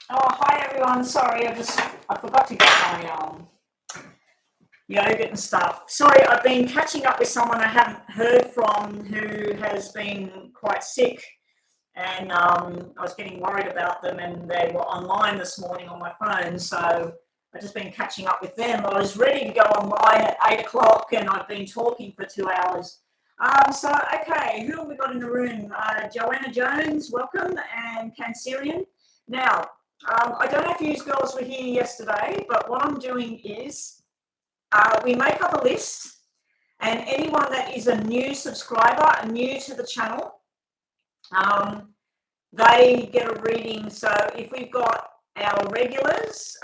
Oh, hi everyone. Sorry, I forgot to get my yogurt and stuff. Sorry, I've been catching up with someone I haven't heard from who has been quite sick, and I was getting worried about them, and they were online this morning on my phone, so I've just been catching up with them. I was ready to go online at 8 o'clock, and I've been talking for 2 hours. Okay, who have we got in the room? Joanna Jones, welcome, and Cancerian. Now, I don't know if you girls were here yesterday, but what I'm doing is we make up a list, and anyone that is a new subscriber, new to the channel, they get a reading. So if we've got our regulars,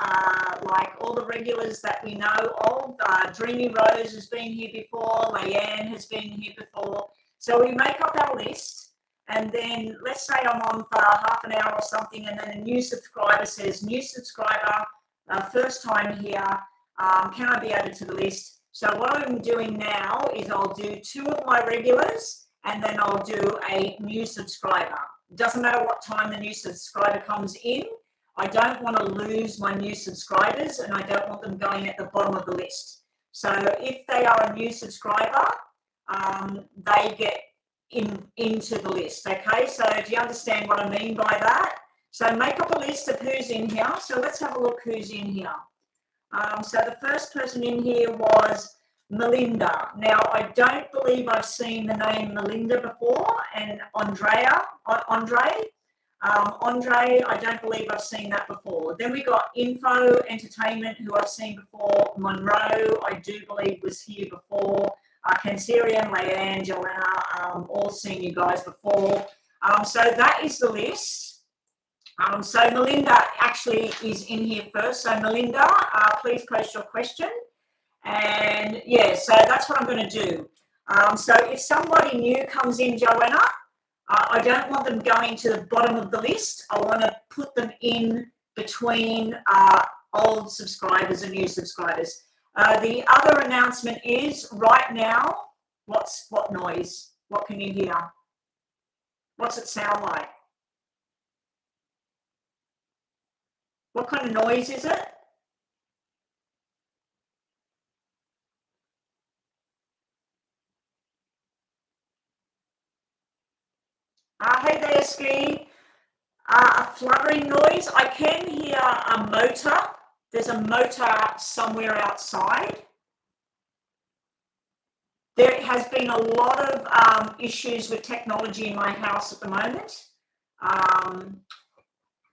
like all the regulars that we know of, Dreamy Rose has been here before, Leanne has been here before. So we make up our list, and then let's say I'm on for half an hour or something, and then a new subscriber says, new subscriber, first time here, can I be added to the list? So what I'm doing now is I'll do 2 of my regulars, and then I'll do a new subscriber. Doesn't matter what time the new subscriber comes in. I don't want to lose my new subscribers, and I don't want them going at the bottom of the list. So if they are a new subscriber, they get into the list. Okay, so do you understand what I mean by that? So make up a list of who's in here. So let's have a look who's in here. So the first person in here was Melinda. Now, I don't believe I've seen the name Melinda before, and Andre, I don't believe I've seen that before. Then we got Info Entertainment, who I've seen before. Monroe, I do believe was here before. Cancerian, Leanne, Joanna, all seen you guys before. So that is the list. So Melinda actually is in here first. So Melinda, please post your question. And yeah, so that's what I'm going to do. So if somebody new comes in, Joanna, I don't want them going to the bottom of the list. I want to put them in between old subscribers and new subscribers. The other announcement is right now, what noise? What can you hear? What's it sound like? What kind of noise is it? Hey there, Ski. A fluttering noise. I can hear a motor. There's a motor somewhere outside. There has been a lot of issues with technology in my house at the moment.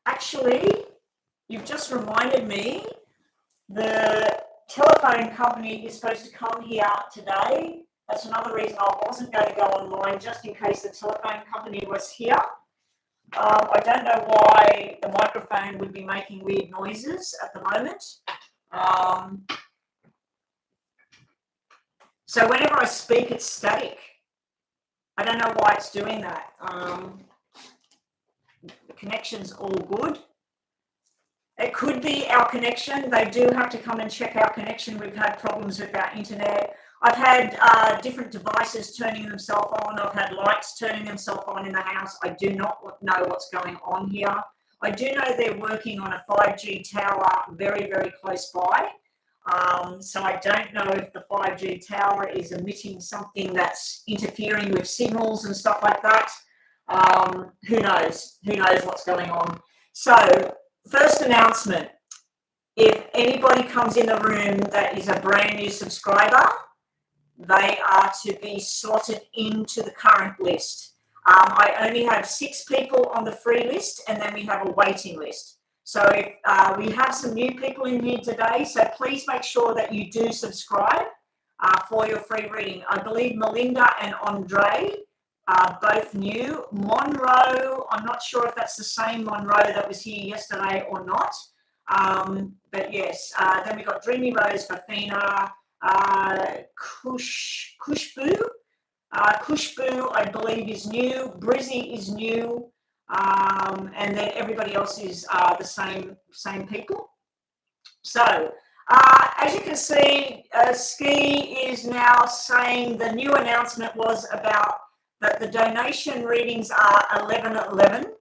Actually, you've just reminded me, the telephone company is supposed to come here today. That's another reason I wasn't going to go online, just in case the telephone company was here. I don't know why the microphone would be making weird noises at the moment. So whenever I speak, it's static. I don't know why it's doing that. The connection's all good. It could be our connection. They do have to come and check our connection. We've had problems with our internet. I've had different devices turning themselves on. I've had lights turning themselves on in the house. I do not know what's going on here. I do know they're working on a 5G tower very, very close by. So I don't know if the 5G tower is emitting something that's interfering with signals and stuff like that. Who knows? Who knows what's going on? So, first announcement. If anybody comes in the room that is a brand new subscriber, they are to be slotted into the current list. I only have 6 people on the free list, and then we have a waiting list. So if we have some new people in here today, so please make sure that you do subscribe for your free reading. I believe Melinda and Andre are both new. Monroe, I'm not sure if that's the same Monroe that was here yesterday or not. But yes, then we got Dreamy Rose, Fafina, Kushbu. Kushbu, I believe, is new. Brizzy is new. And then everybody else is the same people. So, as you can see, Ski is now saying the new announcement was about that the donation readings are 11 at 11.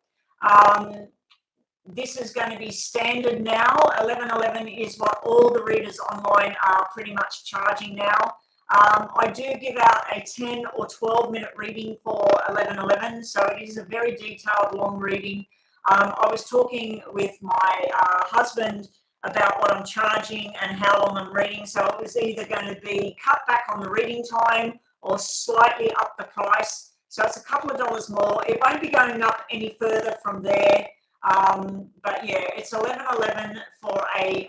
this is going to be standard now. 1111 is what all the readers online are pretty much charging now. I do give out a 10 or 12-minute reading for 1111, so it is a very detailed, long reading. I was talking with my husband about what I'm charging and how long I'm reading, so it was either going to be cut back on the reading time or slightly up the price. So it's a couple of dollars more. It won't be going up any further from there. But yeah, it's 1111 for a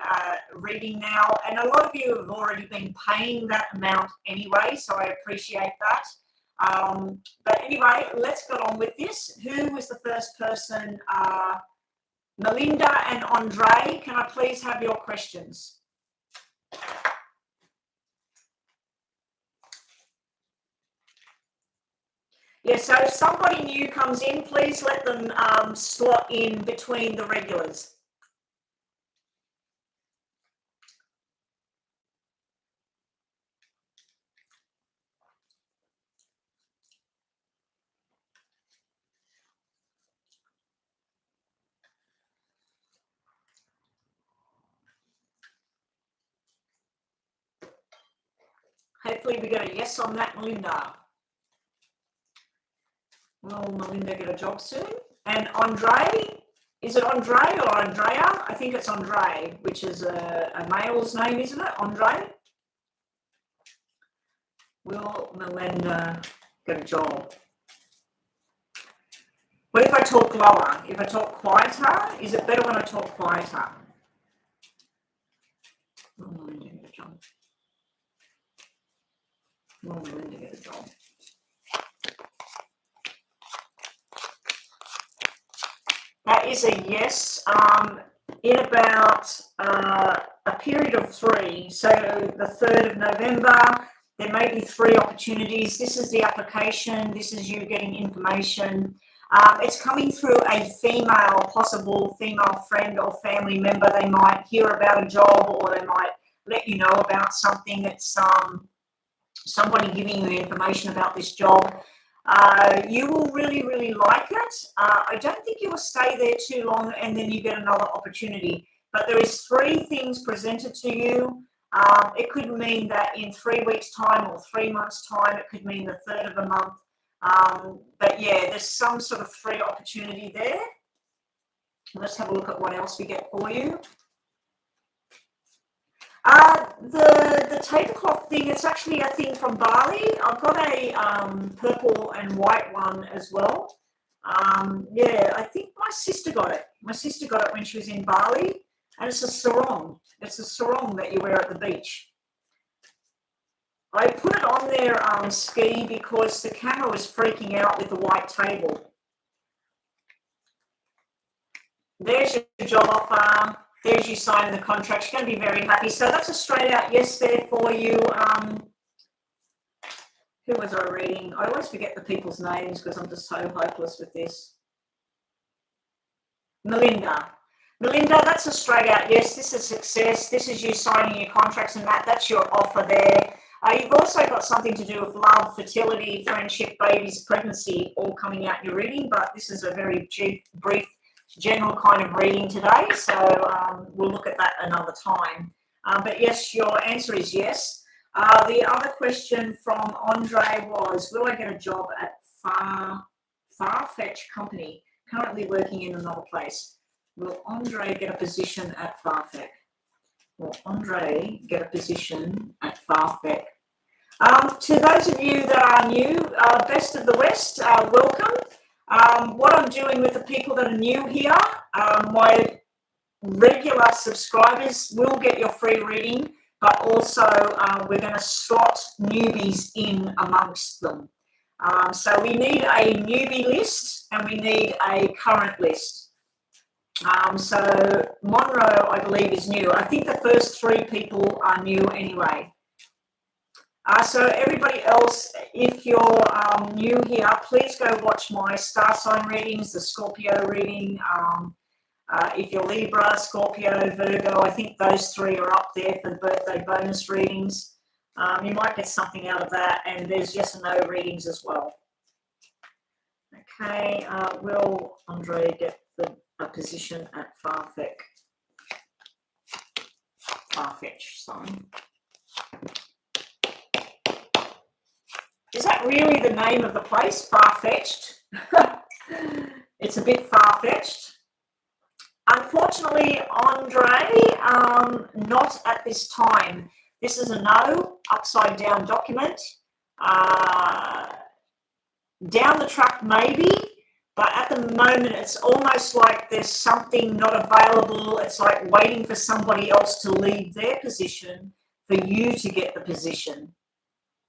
reading now, and a lot of you have already been paying that amount anyway, so I appreciate that. But anyway, let's get on with this. Who was the first person? Melinda and Andre, can I please have your questions? Yeah, so if somebody new comes in, please let them slot in between the regulars. Hopefully we get a yes on that, Melinda. Will Melinda get a job soon? And Andre, is it Andre or Andrea? I think it's Andre, which is a male's name, isn't it? Andre? Will Melinda get a job? What if I talk lower? If I talk quieter? Is it better when I talk quieter? Will Melinda get a job? Will Melinda get a job? That is a yes. In about a period of 3, so the 3rd of November, there may be 3 opportunities. This is the application. This is you getting information. It's coming through a possible female friend or family member. They might hear about a job, or they might let you know about something. It's somebody giving you information about this job. You will really, really like it. I don't think you will stay there too long and then you get another opportunity. But there is 3 things presented to you. It could mean that in 3 weeks' time or 3 months' time, it could mean the 3rd of a month. But yeah, there's some sort of 3 opportunity there. Let's have a look at what else we get for you. The tablecloth thing, it's actually a thing from Bali. I've got a purple and white one as well. Yeah, I think my sister got it. My sister got it when she was in Bali, and it's a sarong. It's a sarong that you wear at the beach. I put it on there, ski, because the camera was freaking out with the white table. There's your job offer. There's you signing the contract. She's going to be very happy. So that's a straight out yes there for you. Who was I reading? I always forget the people's names because I'm just so hopeless with this. Melinda. Melinda, that's a straight out yes. This is success. This is you signing your contracts and that's your offer there. You've also got something to do with love, fertility, friendship, babies, pregnancy, all coming out in your reading, but this is a very brief general kind of reading today, so we'll look at that another time. But yes, your answer is yes. The other question from Andre was, will I get a job at Farfetch Company, currently working in another place? Will Andre get a position at Farfetch? Will Andre get a position at Farfetch? To those of you that are new, best of the West, welcome. What I'm doing with the people that are new here, my regular subscribers will get your free reading, but also we're going to slot newbies in amongst them. So we need a newbie list and we need a current list. So Monroe, I believe, is new. I think the first 3 people are new anyway. So everybody else, if you're new here, please go watch my star sign readings, the Scorpio reading. If you're Libra, Scorpio, Virgo, I think those 3 are up there for the birthday bonus readings. You might get something out of that, and there's yes and no readings as well. Okay, will Andre get the a position at Farfetch. Sorry. Is that really the name of the place? Far-fetched? It's a bit far-fetched. Unfortunately, Andre, not at this time. This is a no, upside down document. Down the track maybe, but at the moment it's almost like there's something not available. It's like waiting for somebody else to leave their position for you to get the position.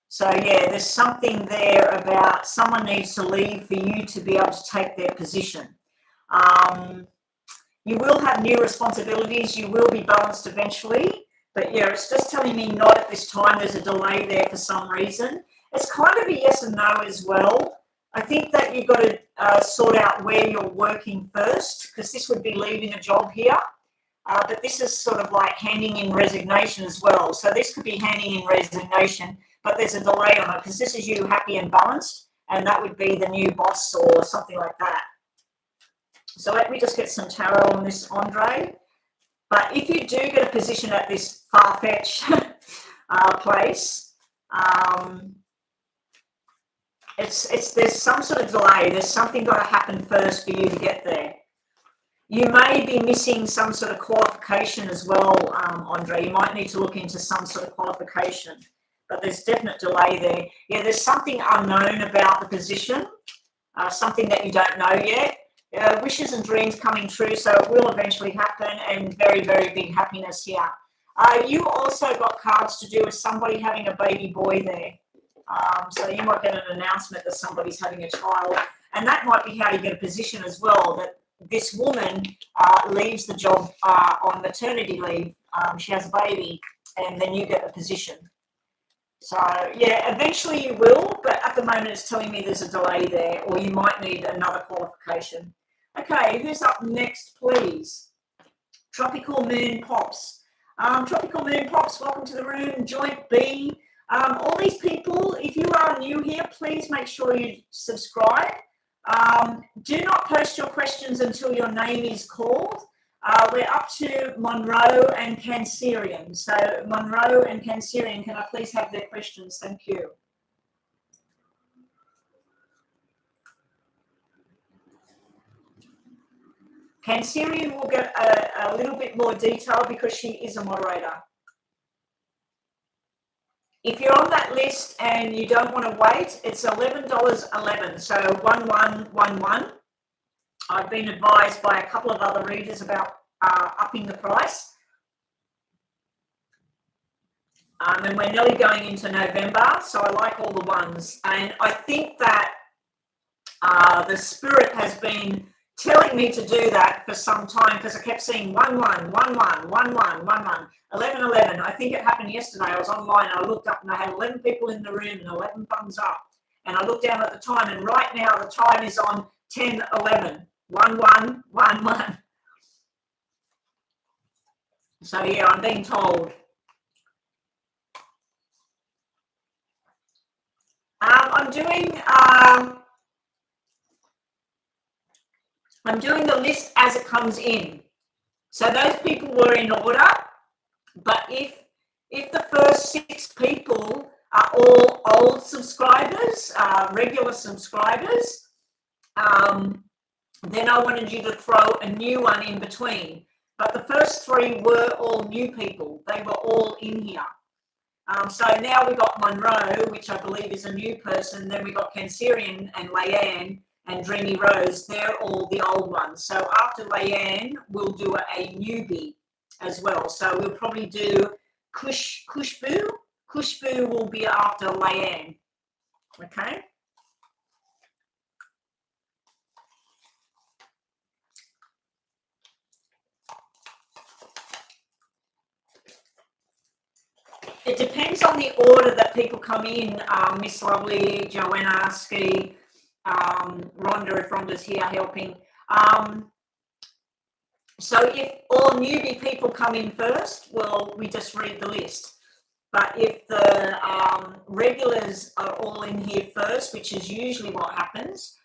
So yeah, there's something there about someone needs to leave for you to be able to take their position. You will have new responsibilities. You will be balanced eventually. But yeah, it's just telling me not at this time. There's a delay there for some reason. It's kind of a yes and no as well. I think that you've got to sort out where you're working first, because this would be leaving a job here. But this is sort of like handing in resignation as well. So this could be handing in resignation, but there's a delay on it because this is you happy and balanced, and that would be the new boss or something like that. So let me just get some tarot on this, Andre. But if you do get a position at this Farfetch place, there's some sort of delay. There's something got to happen first for you to get there. You may be missing some sort of qualification as well, Andre. You might need to look into some sort of qualification, but there's definite delay there. Yeah, there's something unknown about the position, something that you don't know yet. Wishes and dreams coming true, so it will eventually happen, and very, very big happiness here. You also got cards to do with somebody having a baby boy there. So you might get an announcement that somebody's having a child, and that might be how you get a position as well, that this woman leaves the job on maternity leave. She has a baby, and then you get a position. So yeah, eventually you will, but at the moment it's telling me there's a delay there, or you might need another qualification. Okay, who's up next, please? Tropical Moon Pops. Tropical Moon Pops, welcome to the room. Joint B. All these people, if you are new here, please make sure you subscribe. Do not post your questions until your name is called. We're up to Monroe and Cancerian. So Monroe and Cancerian, can I please have their questions? Thank you. Cancerian will get a little bit more detail because she is a moderator. If you're on that list and you don't want to wait, it's $11.11, so 1111. I've been advised by a couple of other readers about upping the price. And we're nearly going into November, so I like all the ones. And I think that the spirit has been telling me to do that for some time, because I kept seeing 1111, 1111, 1111. I think it happened yesterday. I was online and I looked up and I had 11 people in the room and 11 thumbs up. And I looked down at the time, and right now the time is on 10:11, 1111. So yeah, I'm being told. I'm doing the list as it comes in. So those people were in order, but if the first 6 people are all old subscribers, regular subscribers, then I wanted you to throw a new one in between. But the first 3 were all new people. They were all in here. So now we've got Monroe, which I believe is a new person. Then we got Cancerian and Leanne and Dreamy Rose. They're all the old ones. So after Leanne, we'll do a newbie as well. So we'll probably do Kushbu. Kushbu will be after Leanne. Okay. It depends on the order that people come in, Miss Lovely, Joanna, Ski, Rhonda, if Rhonda's here helping. So if all newbie people come in first, well, we just read the list. But if the regulars are all in here first, which is usually what happens,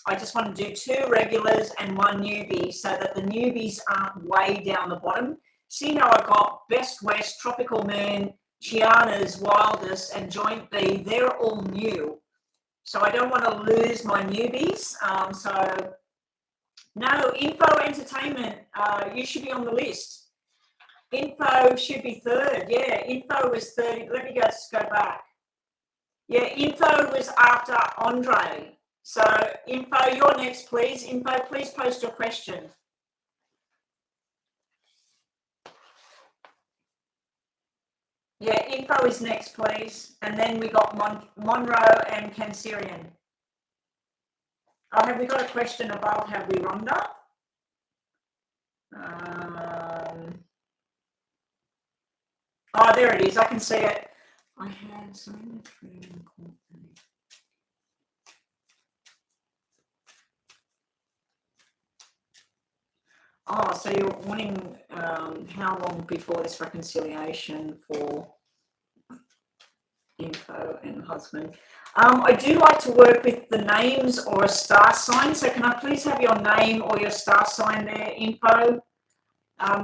I just want to do 2 regulars and 1 newbie so that the newbies aren't way down the bottom. See how I got Best West, Tropical Moon, Chiana's, Wildest, and Joint B. They're all new. So I don't want to lose my newbies. No, Info Entertainment, you should be on the list. Info should be 3rd. Yeah, Info was 30. Let me go back. Yeah, Info was after Andre. So, Info, you're next, please. Info, please post your question. Yeah, Info is next, please. And then we got Monroe and Cancerian. Oh, have we got a question above? Have we, Rhonda? Oh, there it is. I can see it. I had something. Oh, so you're wanting how long before this reconciliation for Info and husband? I do like to work with the names or a star sign. So can I please have your name or your star sign there, Info?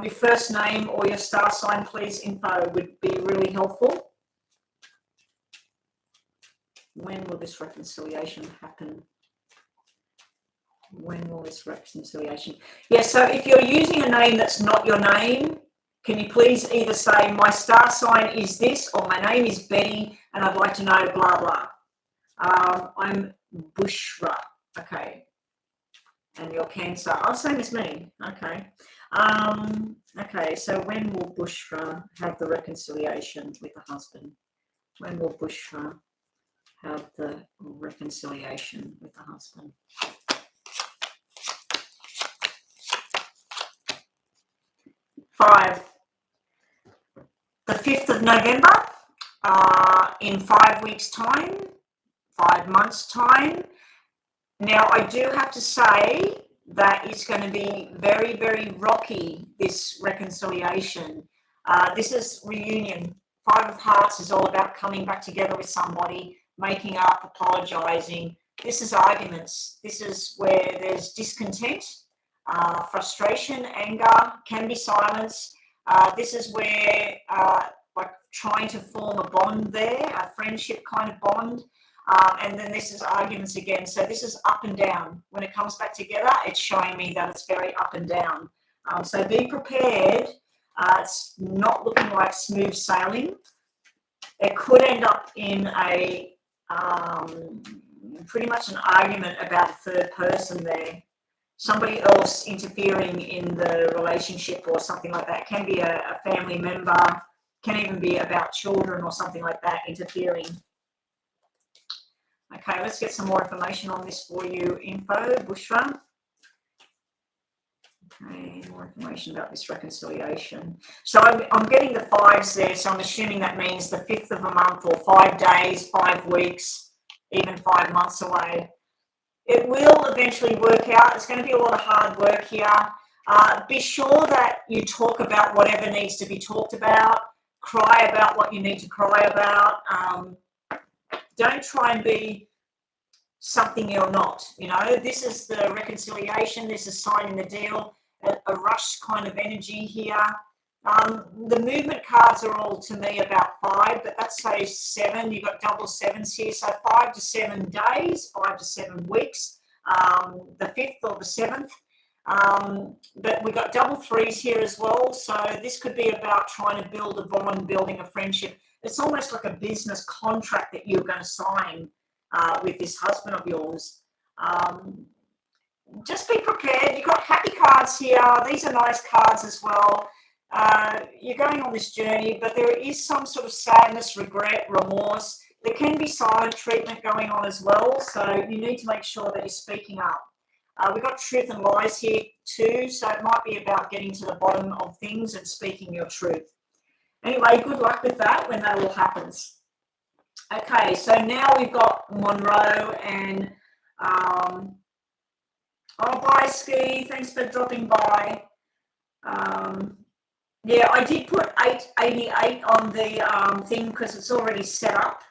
Your first name or your star sign, please, Info, would be really helpful. When will this reconciliation happen? When will this reconciliation? Yeah, so if you're using a name that's not your name, can you please either say my star sign is this, or my name is Betty and I'd like to know blah, blah. I'm Bushra, okay. And your Cancer, oh, same as me, okay. Okay, so when will Bushra have the reconciliation with the husband? When will Bushra have the reconciliation with the husband? Five. The 5th of November, in 5 weeks' time, 5 months' time. Now, I do have to say that it's going to be very, very rocky, this reconciliation. This is reunion. 5 of Hearts is all about coming back together with somebody, making up, apologising. This is arguments. This is where there's discontent, frustration, anger, can be silence. This is where like trying to form a bond there, a friendship kind of bond. And then this is arguments again. So this is up and down. When it comes back together, it's showing me that it's very up and down. So be prepared. It's not looking like smooth sailing. It could end up in a pretty much an argument about a 3rd person there. Somebody else interfering in the relationship or something like that. Can be a family member, can even be about children or something like that interfering. Okay, let's get some more information on this for you, Info, Bushra. Okay, more information about this reconciliation. So I'm getting the 5s there, so I'm assuming that means the 5th of a month or 5 days, 5 weeks, even 5 months away. It will eventually work out. It's going to be a lot of hard work here. Be sure that you talk about whatever needs to be talked about. Cry about what you need to cry about. Don't try and be something you're not. You know, this is the reconciliation. This is signing the deal. A rush kind of energy here. The movement cards are all to me about 5, but that's say 7. You've got double 7s here, so 5 to 7 days, 5 to 7 weeks, the 5th or the 7th. But we've got double 3s here as well, so this could be about trying to build a bond, building a friendship. It's almost like a business contract that you're going to sign with this husband of yours. Just be prepared. You've got happy cards here. These are nice cards as well. You're going on this journey, but there is some sort of sadness, regret, remorse. There can be silent treatment going on as well, so you need to make sure that you're speaking up. We've got truth and lies here too, so it might be about getting to the bottom of things and speaking your truth. Anyway, good luck with that when that all happens. Okay, so now we've got Monroe and oh, bye, Ski. Thanks for dropping by. Yeah, I did put 888 on the thing because it's already set up.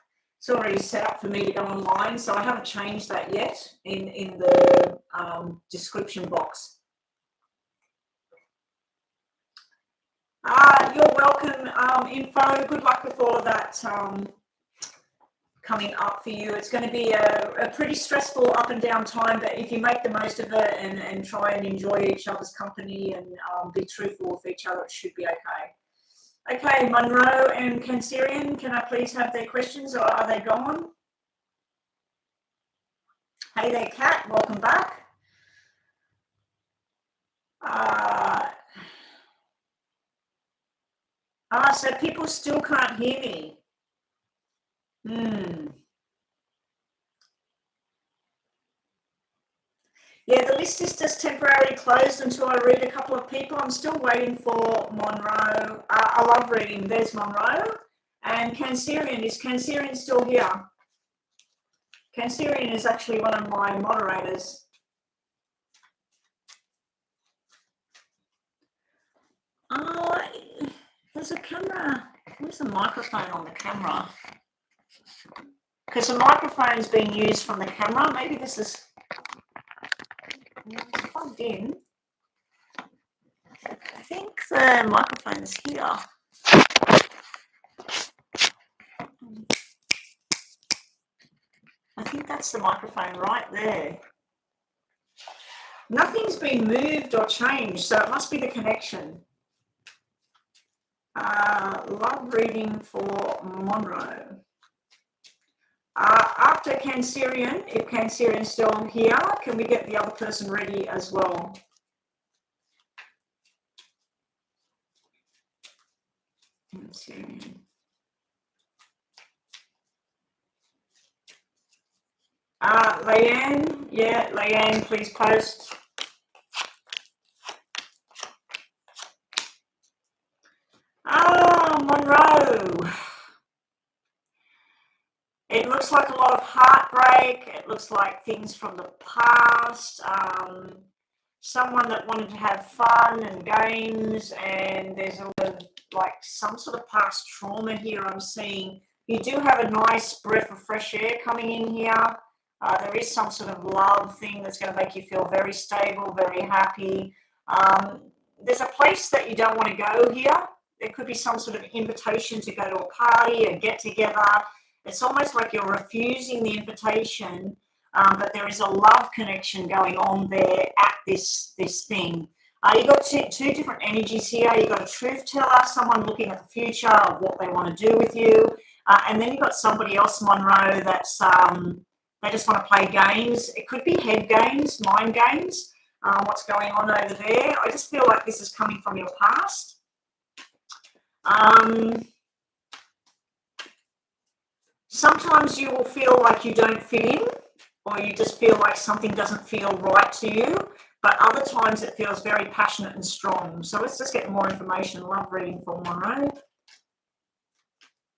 It's already set up for me to go online, so I haven't changed that yet in the description box. You're welcome, Info. Good luck with all of that coming up for you. It's going to be a pretty stressful up and down time, but if you make the most of it and try and enjoy each other's company and be truthful with each other, it should be okay. Okay, Monroe and Cancerian, can I please have their questions, or are they gone? Hey there, Kat, welcome back. So people still can't hear me. Yeah, the list is just temporarily closed until I read a couple of people. I'm still waiting for Monroe. I love reading. There's Monroe. And Cancerian. Is Cancerian still here? Cancerian is actually one of my moderators. There's a camera. Where's the microphone on the camera? Because the microphone's being used from the camera. Maybe this is plugged in. I think the microphone's here. I think that's the microphone right there. Nothing's been moved or changed, so it must be the connection. Love reading for Monroe. After Cancerian, if Cancerian's still here, can we get the other person ready as well? Cancerian. Leanne, yeah, Leanne, please post. Monroe. It looks like a lot of heartbreak. It looks like things from the past. Someone that wanted to have fun and games, and there's a lot of like some sort of past trauma here I'm seeing. You do have a nice breath of fresh air coming in here. There is some sort of love thing that's going to make you feel very stable, very happy. There's a place that you don't want to go here. There could be some sort of invitation to go to a party, a get-together. It's almost like you're refusing the invitation, but there is a love connection going on there at this thing. You've got two different energies here. You've got a truth teller, someone looking at the future of what they want to do with you. And then you've got somebody else, Monroe, that's they just want to play games. It could be head games, mind games, what's going on over there. I just feel like this is coming from your past. Sometimes you will feel like you don't fit in, or you just feel like something doesn't feel right to you, but other times it feels very passionate and strong. So let's just get more information. Love reading for Monroe.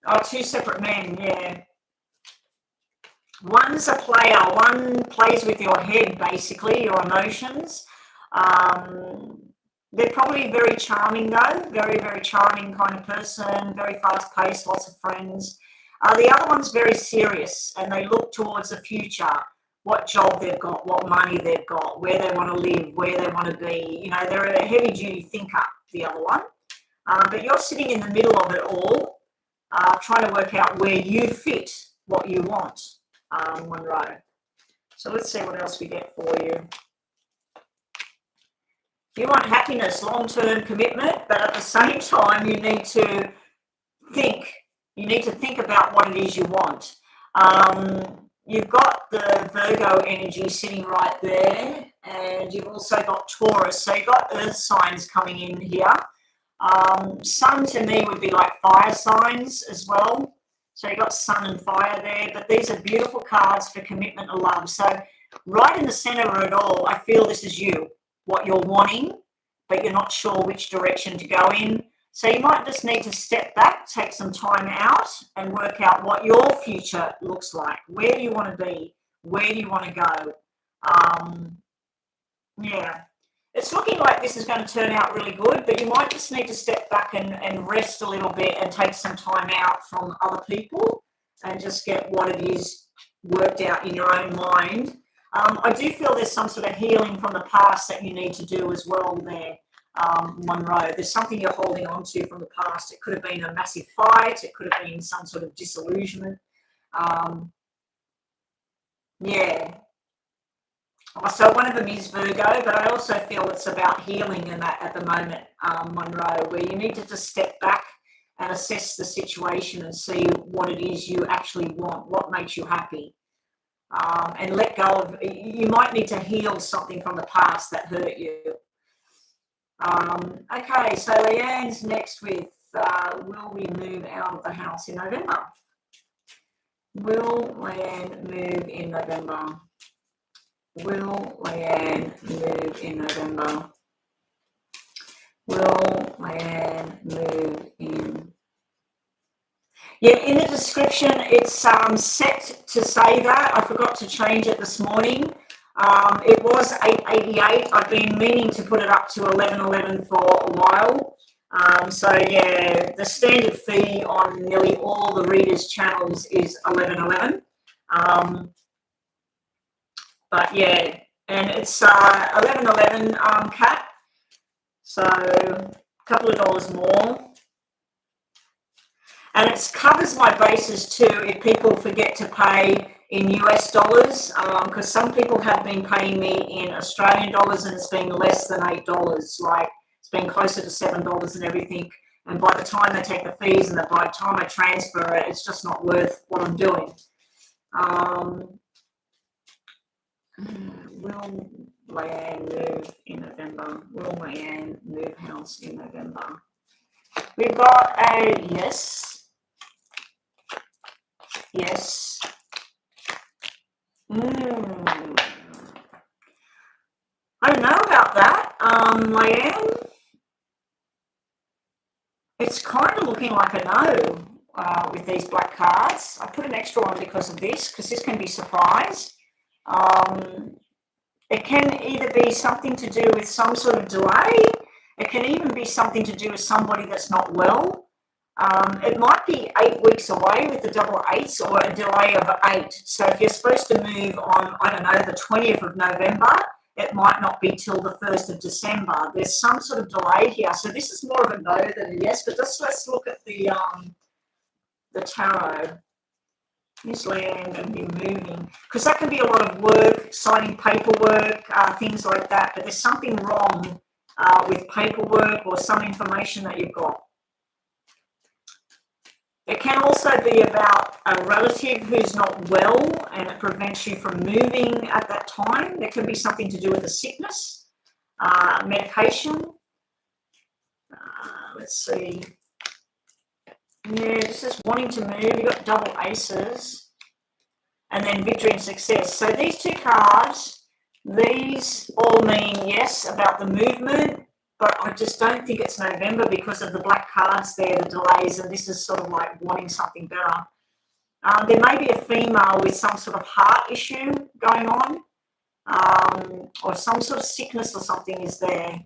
Oh, two separate men, yeah. One's a player. One plays with your head, basically, your emotions. They're probably very charming, though. Very, very charming kind of person. Very fast-paced, lots of friends. The other one's very serious, and they look towards the future. What job they've got, what money they've got, where they want to live, where they want to be. You know, they're a heavy-duty thinker, the other one. But you're sitting in the middle of it all, trying to work out where you fit what you want, Monroe. So let's see what else we get for you. You want happiness, long-term commitment, but at the same time, you need to think. You need to think about what it is you want. You've got the Virgo energy sitting right there, and you've also got Taurus. So you've got earth signs coming in here. Sun to me would be like fire signs as well. So you've got sun and fire there, but these are beautiful cards for commitment and love. So right in the center of it all, I feel this is you, what you're wanting, but you're not sure which direction to go in. So you might just need to step back, take some time out, and work out what your future looks like. Where do you want to be? Where do you want to go? Yeah. It's looking like this is going to turn out really good, but you might just need to step back and rest a little bit and take some time out from other people and just get what it is worked out in your own mind. I do feel there's some sort of healing from the past that you need to do as well there, Monroe. There's something you're holding on to from the past. It could have been a massive fight. It could have been some sort of disillusionment. Yeah. So one of them is Virgo, but I also feel it's about healing in that at the moment, Monroe, where you need to just step back and assess the situation and see what it is you actually want, what makes you happy. And let go of, you might need to heal something from the past that hurt you. Okay, so Leanne's next with, will we move out of the house in November? Will Leanne move in November? Will Leanne move in November? Will Leanne move in? Yeah, in the description, it's set to say that. I forgot to change it this morning. It was $8.88. I've been meaning to put it up to $11.11 for a while. So yeah, the standard fee on nearly all the readers' channels is $11.11. But yeah, and it's $11.11 Cat. So a couple of dollars more. And it covers my bases too if people forget to pay in US dollars, because some people have been paying me in Australian dollars and it's been less than $8. Like it's been closer to $7 and everything. And by the time they take the fees and by the time I transfer it, it's just not worth what I'm doing. Will Leanne move in November? Will Leanne move house in November? We've got a yes. Yes. I don't know about that, Leanne. It's kind of looking like a no with these black cards. I put an extra one because of this, because this can be surprise. It can either be something to do with some sort of delay. It can even be something to do with somebody that's not well. It might be 8 weeks away with the double eights or a delay of 8. So if you're supposed to move on, I don't know, the 20th of November, it might not be till the 1st of December. There's some sort of delay here. So this is more of a no than a yes, but just let's look at the tarot. Is Leanne going to be moving? Because that can be a lot of work, signing paperwork, things like that. But there's something wrong with paperwork or some information that you've got. It can also be about a relative who's not well and it prevents you from moving at that time. There can be something to do with a sickness, medication. Let's see. Yeah, just wanting to move. You've got double aces and then victory and success. So these two cards, these all mean yes about the movement. But I just don't think it's November because of the black cards there, the delays, and this is sort of like wanting something better. There may be a female with some sort of heart issue going on, or some sort of sickness or something is there.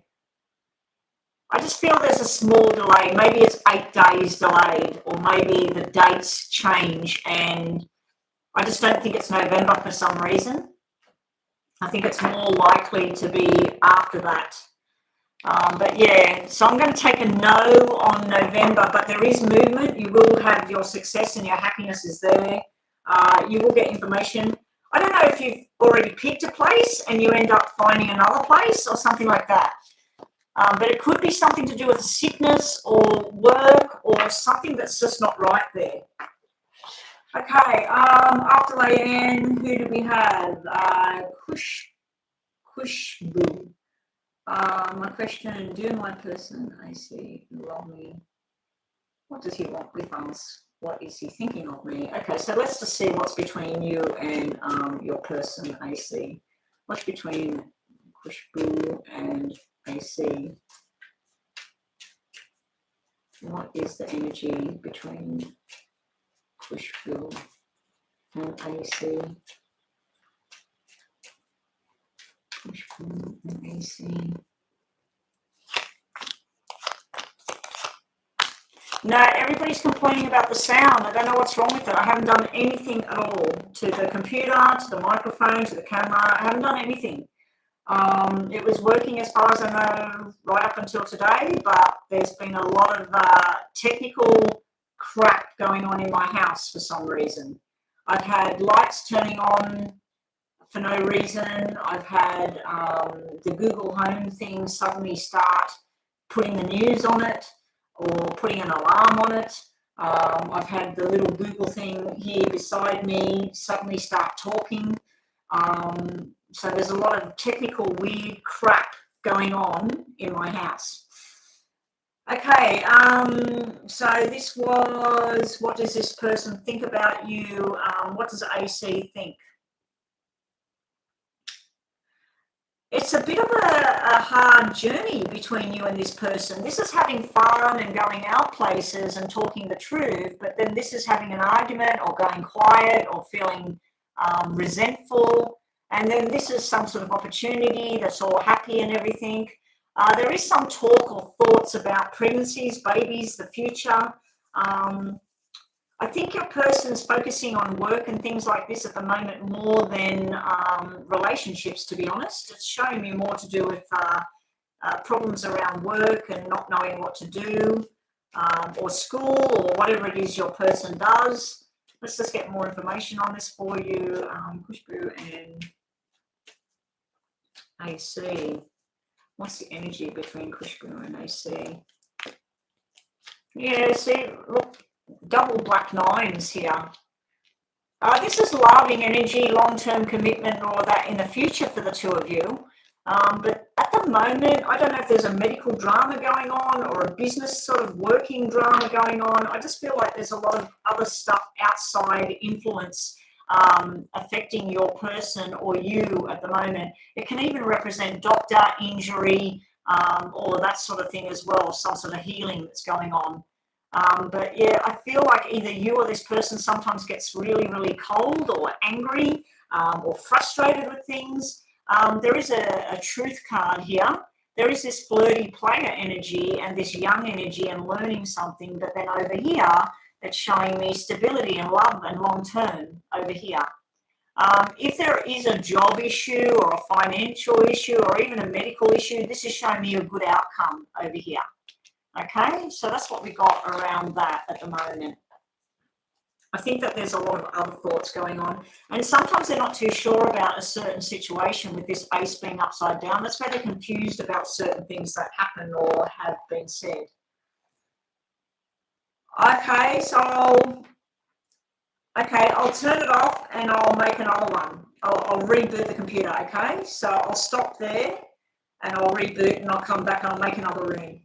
I just feel there's a small delay. Maybe it's 8 days delayed, or maybe the dates change, and I just don't think it's November for some reason. I think it's more likely to be after that. But yeah, so I'm going to take a no on November, but there is movement. You will have your success and your happiness is there. You will get information. I don't know if you've already picked a place and you end up finding another place or something like that. But it could be something to do with sickness or work or something that's just not right there. Okay, after Leanne, who do we have? Kushbu. My question, do my person I see love me? What does he want with us? What is he thinking of me? Okay, so let's just see what's between you and your person AC. What's between Kushbu and AC? What is the energy between Kushbu and AC? Kushbu and AC. No, everybody's complaining about the sound. I don't know what's wrong with it. I haven't done anything at all to the computer, to the microphone, to the camera. I haven't done anything. It was working as far as I know right up until today, but there's been a lot of technical crap going on in my house for some reason. I've had lights turning on for no reason. I've had the Google Home thing suddenly start putting the news on it or putting an alarm on it. I've had the little Google thing here beside me suddenly start talking. So there's a lot of technical weird crap going on in my house. Okay, so this was, what does this person think about you? What does AC think? It's a bit of a hard journey between you and this person. This is having fun and going out places and talking the truth, but then this is having an argument or going quiet or feeling resentful. And then this is some sort of opportunity that's all happy and everything. There is some talk or thoughts about pregnancies, babies, the future. I think your person's focusing on work and things like this at the moment more than relationships, to be honest. It's showing me more to do with problems around work and not knowing what to do, or school, or whatever it is your person does. Let's just get more information on this for you. Khushbu and AC. What's the energy between Khushbu and AC? Yeah, see, look, double black nines here. This is loving energy, long-term commitment, or that in the future for the two of you. But at the moment, I don't know if there's a medical drama going on or a business sort of working drama going on. I just feel like there's a lot of other stuff outside influence affecting your person or you at the moment. It can even represent doctor, injury, all of that sort of thing as well, some sort of healing that's going on. But yeah, I feel like either you or this person sometimes gets really, really cold or angry or frustrated with things. There is a truth card here. There is this flirty player energy and this young energy and learning something, but then over here, it's showing me stability and love and long term over here. If there is a job issue or a financial issue or even a medical issue, this is showing me a good outcome over here. Okay, so that's what we got around that at the moment. I think that there's a lot of other thoughts going on, and sometimes they're not too sure about a certain situation with this base being upside down. That's where they're confused about certain things that happen or have been said. Okay, so I'll turn it off and I'll make another one. I'll reboot the computer, okay? So I'll stop there and I'll reboot and I'll come back and I'll make another room.